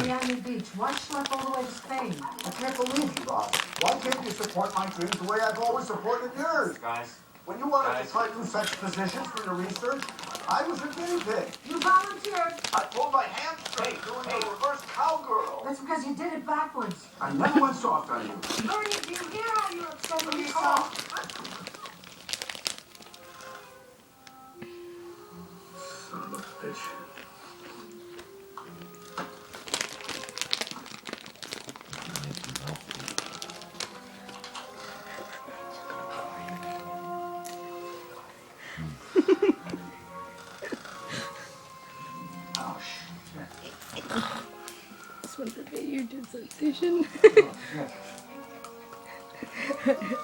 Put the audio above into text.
Miami Beach. Why schlep all the way to Spain? I can't believe you, Rob. Why can't you support my dreams the way I've always supported yours? Guys. When you wanted to try new sex positions for your research, I was your guinea pig. You volunteered. I pulled my hamstring doing a reverse cowgirl. That's because you did it backwards. I never went soft on you. Bernie, do you hear how you're upsetting yourself? Son of a bitch. Oh, shit. This one's a video sensation. Oh, shit.